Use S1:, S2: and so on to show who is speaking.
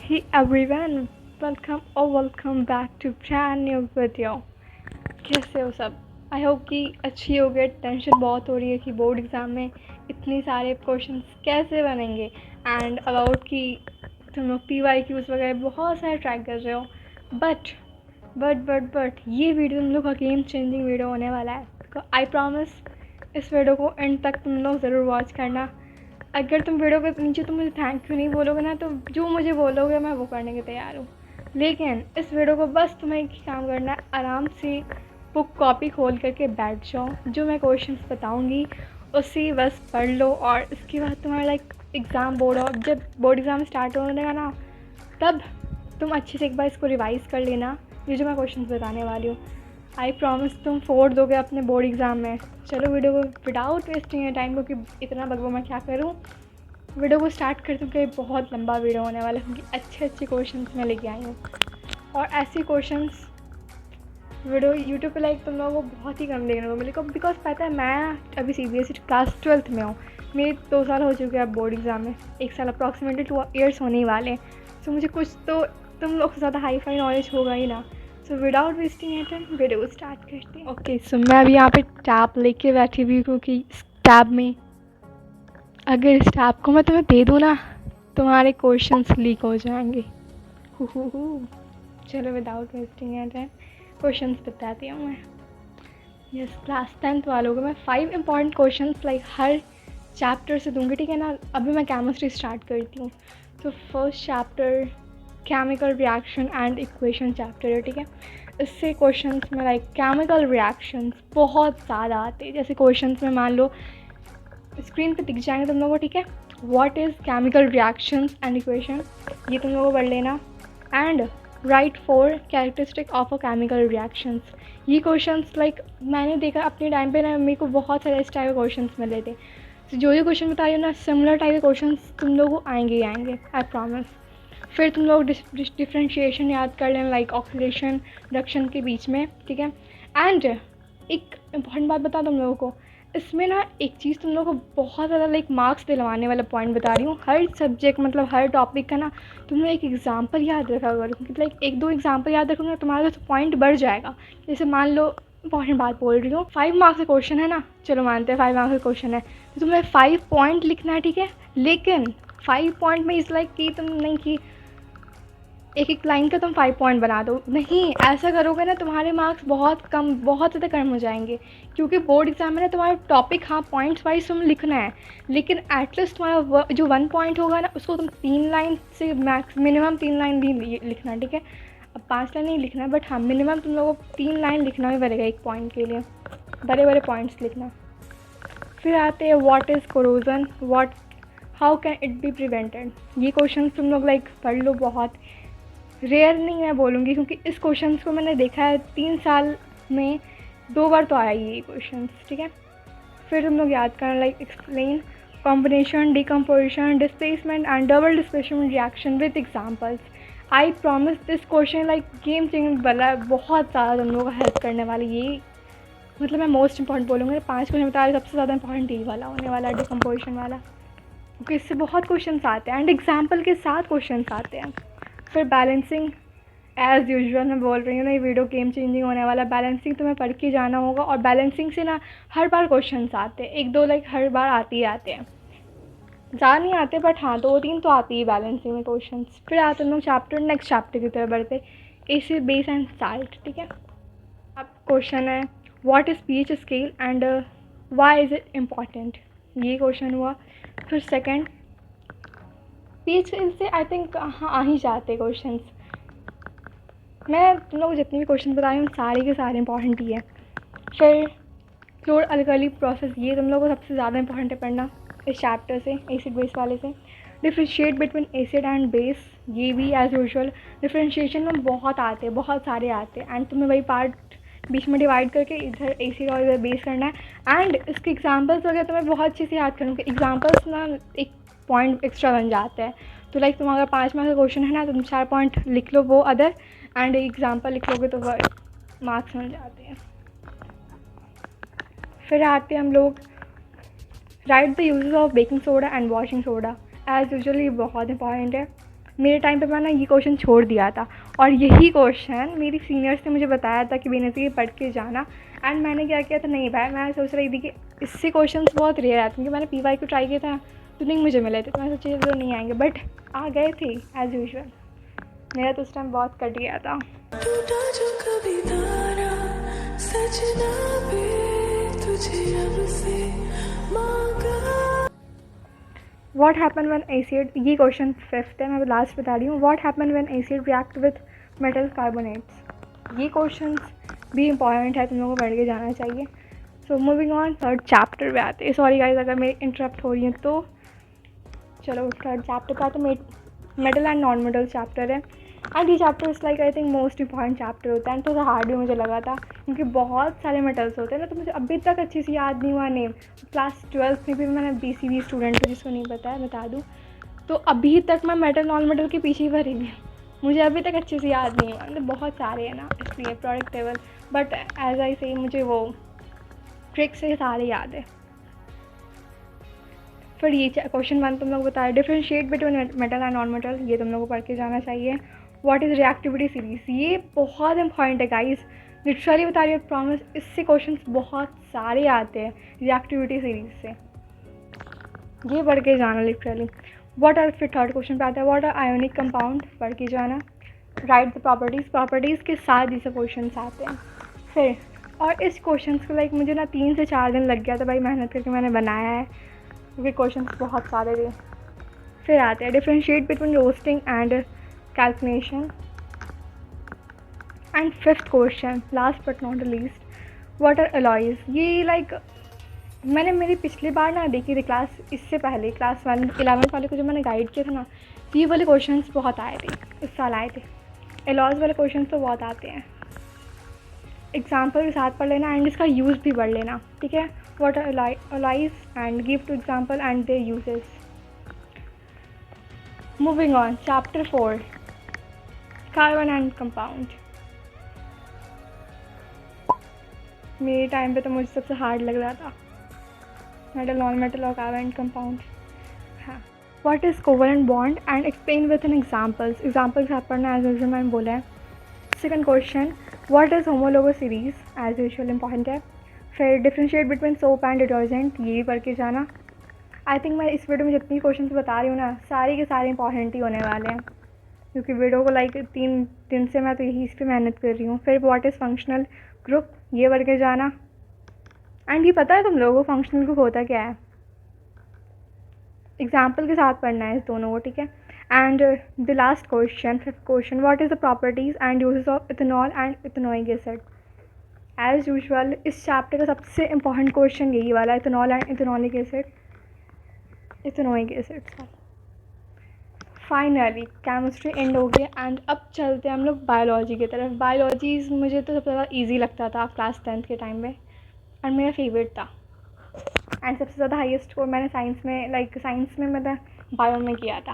S1: Hey everyone, welcome back to brand new video. कैसे हो सब? आई होप कि अच्छी हो गई. टेंशन बहुत हो रही है कि बोर्ड एग्ज़ाम में इतने सारे क्वेश्चंस कैसे बनेंगे एंड अबाउट कि तुम लोग PYQs वगैरह बहुत सारे ट्राई कर रहे हो. बट ये वीडियो तुम लोग का गेम चेंजिंग वीडियो होने वाला है. आई प्रॉमिस इस वीडियो को एंड तक तुम लोग ज़रूर वॉच करना. अगर तुम वीडियो के नीचे तुम मुझे थैंक यू नहीं बोलोगे ना, तो जो मुझे बोलोगे मैं वो करने के तैयार हूँ. लेकिन इस वीडियो को बस तुम्हें एक काम करना है, आराम से बुक कॉपी खोल करके बैठ जाओ. जो मैं क्वेश्चंस बताऊँगी उसी बस पढ़ लो, और इसके बाद तुम्हारा एग्ज़ाम जब बोर्ड एग्ज़ाम स्टार्ट होने लगा ना, तब तुम अच्छे से एक बार इसको रिवाइज़ कर लेना. ये जो मैं क्वेश्चंस बताने वाली हूँ, आई प्रॉमिस तुम 4 दोगे अपने बोर्ड एग्ज़ाम में. चलो वीडियो को विदाउट वेस्टिंग टाइम, क्योंकि इतना बगवा मैं क्या करूँ, वीडियो को स्टार्ट करते हैं. क्योंकि बहुत लंबा वीडियो होने वाला है, क्योंकि अच्छे क्वेश्चंस मैं लेके आई हूँ. और ऐसे क्वेश्चंस वीडियो यूट्यूब पे तुम लोगों को बहुत ही कम देखने को मिलेगा. बिकॉज पता है मैं अभी CBSE क्लास 12th में हूँ. मेरे 2 साल हो चुके हैं अब बोर्ड एग्ज़ाम में. 1 साल अप्रॉक्सीमेटली 2 years होने ही वाले हैं. सो मुझे कुछ तो तुम लोग से ज़्यादा हाई फाई नॉलेज होगा ही ना. So without wasting time video को स्टार्ट करते हैं. ओके, सो मैं अभी यहाँ पे टैब लेके बैठी हुई हूँ, क्योंकि इस टैब में अगर इस टैब को मैं तुम्हें दे दूँ ना, तुम्हारे क्वेश्चंस लीक हो जाएंगे. चलो विदाउट वेस्टिंग टाइम क्वेश्चंस बताती हूँ मैं. यस, क्लास 10th वालों को मैं 5 इंपॉर्टेंट क्वेश्चंस हर चैप्टर से दूँगी, ठीक है ना. अभी मैं केमिस्ट्री स्टार्ट करती हूँ. तो first chapter chemical reaction and equation chapter है, ठीक है. इससे क्वेश्चंस में केमिकल रिएक्शंस बहुत ज़्यादा आते हैं. जैसे क्वेश्चंस में मान लो स्क्रीन पे दिख जाएंगे तुम लोगों को, ठीक है. What is chemical reactions and equation, ये तुम लोगों को पढ़ लेना. And right 4 characteristic of a chemical reactions. ये क्वेश्चंस मैंने देखा अपने टाइम पे ना, मेरे को बहुत सारे इस टाइप के क्वेश्चंस मिले थे. तो जो क्वेश्चन बता रही हूँ ना, सिमिलर टाइप के क्वेश्चंस तुम लोगों को आएंगे ही आएंगे, आई प्रॉमिस. फिर तुम लोग डिफ्रेंशिएशन याद कर लेना, ऑक्सीडेशन रिडक्शन के बीच में, ठीक है. एंड एक इम्पॉर्टेंट बात बता तुम लोगों को, इसमें ना एक चीज़ तुम लोगों को बहुत ज़्यादा मार्क्स दिलवाने वाला पॉइंट बता रही हूँ. हर सब्जेक्ट हर टॉपिक का ना तुम लोग एक एग्जाम्पल याद रखा करो, क्योंकि 1-2 एग्जाम्पल याद रखोगे ना, तुम्हारा तो पॉइंट बढ़ जाएगा. जैसे मान लो इंपॉर्टेंट बात बोल रही हूँ, 5 मार्क्स का क्वेश्चन है ना, चलो मानते हैं 5 मार्क्स का क्वेश्चन है, तो तुम्हें 5 पॉइंट लिखना है, ठीक है. लेकिन 5 पॉइंट में इस कि तुम नहीं कि एक लाइन का तुम 5 पॉइंट बना दो. नहीं, ऐसा करोगे ना तुम्हारे मार्क्स बहुत ज़्यादा कम हो जाएंगे. क्योंकि बोर्ड एग्जाम में ना तुम्हारा टॉपिक पॉइंट्स वाइज तुम लिखना है, लेकिन एटलीस्ट तुम्हारा जो 1 पॉइंट होगा ना, उसको तुम 3 लाइन से मिनिमम 3 लाइन भी लिखना, ठीक है. अब 5 लाइन नहीं लिखना, बट मिनिमम तुम लोगों को 3 लाइन लिखना भी पड़ेगा एक पॉइंट के लिए. बड़े पॉइंट्स लिखना. फिर आते हैं what is corrosion, how can it be prevented. ये क्वेश्चन तुम लोग पढ़ लो. बहुत रेयर नहीं मैं बोलूँगी, क्योंकि इस क्वेश्चंस को मैंने देखा है 3 साल में 2 बार तो आया ये क्वेश्चंस, ठीक है. फिर तुम लोग याद करना explain combination, decomposition, displacement and double displacement reaction with examples. I promise this question game changing वाला, बहुत ज़्यादा तुम लोगों को हेल्प करने वाला. ये मैं मोस्ट इंपॉर्टेंट बोलूँगी. 5 क्वेश्चन बता रही, सबसे ज़्यादा इंपॉर्टेंट यही वाला होने वाला, डिकम्पोजिशन वाला, क्योंकि इससे बहुत क्वेश्चन आते हैं एंड एग्जाम्पल के साथ क्वेश्चन आते हैं. फिर बैलेंसिंग, एज़ यूजुअल मैं बोल रही हूँ ना, ये वीडियो गेम चेंजिंग होने वाला. बैलेंसिंग तुम्हें पढ़ के जाना होगा, और बैलेंसिंग से ना हर बार क्वेश्चंस आते हैं. 1-2 हर बार आते ही आते हैं, ज़्यादा नहीं आते, बट 2-3 तो आती ही बैलेंसिंग में क्वेश्चंस. फिर आते हम लोग नेक्स्ट चैप्टर की तरफ बढ़ते, एसिड, बेस एंड साल्ट, ठीक है. अब क्वेश्चन है what is pH scale and why is it important, ये क्वेश्चन हुआ. फिर सेकेंड pH स्केल से आई थिंक आ ही जाते क्वेश्चन. मैं तुम लोग जितने भी क्वेश्चन बताई हूँ सारे के सारे इंपॉर्टेंट ही है. फिर क्लोर अल्कली प्रोसेस, ये तुम लोग को सबसे ज़्यादा इंपॉर्टेंट है पढ़ना इस चैप्टर से, एसिड बेस वाले से. Differentiate between acid and base, ये भी एज यूजुअल डिफ्रेंशिएशन में बहुत आते हैं, बहुत सारे आते हैं. एंड तुम्हें वही पार्ट बीच में डिवाइड करके इधर एसिड और इधर बेस करना है. एंड इसके एग्जाम्पल्स वगैरह तुम्हें बहुत अच्छे से याद करूँगी. एग्जाम्पल्स ना एक पॉइंट एक्स्ट्रा बन जाते हैं. तो तुम अगर 5 मार्क्स का क्वेश्चन है ना, तो तुम 4 पॉइंट लिख लो वो अदर, एंड एग्जाम्पल लिख लोगे तो वह मार्क्स मिल जाते हैं. फिर आते हैं हम लोग right the uses of baking soda and washing soda. As usually बहुत इंपॉर्टेंट है. मेरे टाइम पे मैंने ये क्वेश्चन छोड़ दिया था, और यही क्वेश्चन मेरी सीनियर्स ने मुझे बताया था कि बेनज़ीर पढ़ के जाना। एंड मैंने क्या किया था, नहीं भाई, मैं सोच रही थी कि इससे क्वेश्चंस बहुत रेयर आते, क्योंकि मैंने PY को ट्राई किया था तो नहीं मुझे मिले थे, तो मैं सोची तो नहीं आएंगे, बट आ गए थे एज़ यूजुअल। मेरा तो उस टाइम बहुत कट गया था।
S2: टूटा जो कभी तारा सजना पे तुझे अब से मांगा।
S1: What happened when acid, ये क्वेश्चन 5th है, मैं लास्ट बता रही हूँ। What happened when acid react with metal carbonates, ये क्वेश्चन भी इंपॉर्टेंट है, तुम लोगों को पढ़ के जाना चाहिए। So moving on, third chapter पे आते हैं। सॉरी गाइस अगर मेरी इंटरप्ट हो रही है तो। चलो थर्ड चैप्टर का तो metal and non metal chapter है। एंड ये chapter is like I think most important chapter होता है, तो हार्ड भी मुझे लगा था, क्योंकि बहुत सारे मेटल्स होते हैं ना, तो मुझे अभी तक अच्छे से याद नहीं हुआ नेम। क्लास 12th में भी मैंने BCB स्टूडेंट हूँ, जिसको नहीं पता है बता दूँ, तो अभी तक मैं मेटल नॉन मेटल के पीछे ही भरी हुई हूँ, मुझे अभी तक अच्छे से याद नहीं हुआ, मतलब बहुत सारे हैं ना इसलिए product table, but as I say मुझे वो ट्रिक से सारे याद है। फिर ये क्वेश्चन 1 तुम लोग बताया, differentiate between metal and non metal, ये तुम लोग को पढ़ के जाना चाहिए। व्हाट इज़ रिएक्टिविटी सीरीज, ये बहुत इंपॉर्टेंट है गाइस, लिटरली बता रही हूँ, प्रॉमिस, इससे क्वेश्चंस बहुत सारे आते हैं रिएक्टिविटी सीरीज से, ये पढ़ के जाना लिटरली। व्हाट आर, फिर थर्ड क्वेश्चन पे आता है, व्हाट आर आयोनिक कंपाउंड, पढ़ के जाना। राइट द प्रॉपर्टीज़ के साथ ये सब क्वेश्चन आते हैं। फिर और इस क्वेश्चन को लाइक मुझे ना 3 से 4 दिन लग गया था भाई, मेहनत करके मैंने बनाया है, क्योंकि क्वेश्चंस बहुत सारे थे। फिर आते हैं differentiate between roasting and calculation. And 5th question, last but not the least, what are alloys, ये लाइक मैंने मेरी पिछली बार ना देखी थी क्लास, इससे पहले क्लास 11th वाले को जो मैंने गाइड किया था ना, तो ये वाले क्वेश्चंस बहुत आए थे, इस साल आए थे। अलॉयज़ वाले क्वेश्चंस तो बहुत आते हैं, एग्जाम्पल के साथ पढ़ लेना एंड इसका यूज़ भी पढ़ लेना, ठीक है। What are alloys and give two example and their uses. Moving on, chapter 4, carbon and compound. मेरे टाइम पे तो मुझे सबसे हार्ड लग रहा था, मेटल नॉन मेटल और कार्बन एंड कंपाउंड। हाँ, what is covalent bond and explain with an examples, example के साथ पढ़ना एज यूजुअल मैंने बोला है। Second question, what is homologous series, as usual important है। फिर differentiate between soap and detergent, ये भी पढ़ के जाना। आई थिंक मैं इस वीडियो में जितनी क्वेश्चन बता रही हूँ ना, सारे के सारे इंपॉर्टेंट ही होने वाले हैं, क्योंकि वीडियो को लाइक 3 दिन से मैं तो यही इस पर मेहनत कर रही हूँ। फिर व्हाट इज़ फंक्शनल ग्रुप, ये पढ़ के जाना। एंड ये पता है तुम लोगों को फंक्शनल ग्रुप होता क्या है, एग्जाम्पल के साथ पढ़ना है इस दोनों को, ठीक है। And the last question, 5th question, what is the properties and uses of ethanol and ethanoic acid. As usual इस चैप्टर का सबसे इंपॉर्टेंट क्वेश्चन यही वाला, ethanol and ethanoic acid, ethanoic acid. Finally chemistry end हो गया, and अब चलते हैं हम लोग बायोलॉजी की तरफ। बायोलॉजी मुझे तो सबसे ज़्यादा ईजी लगता था क्लास 10th के टाइम में, और मेरा फेवरेट था। एंड सबसे ज़्यादा हाईएस्ट स्कोर मैंने साइंस में, लाइक साइंस में मतलब बायो में किया था।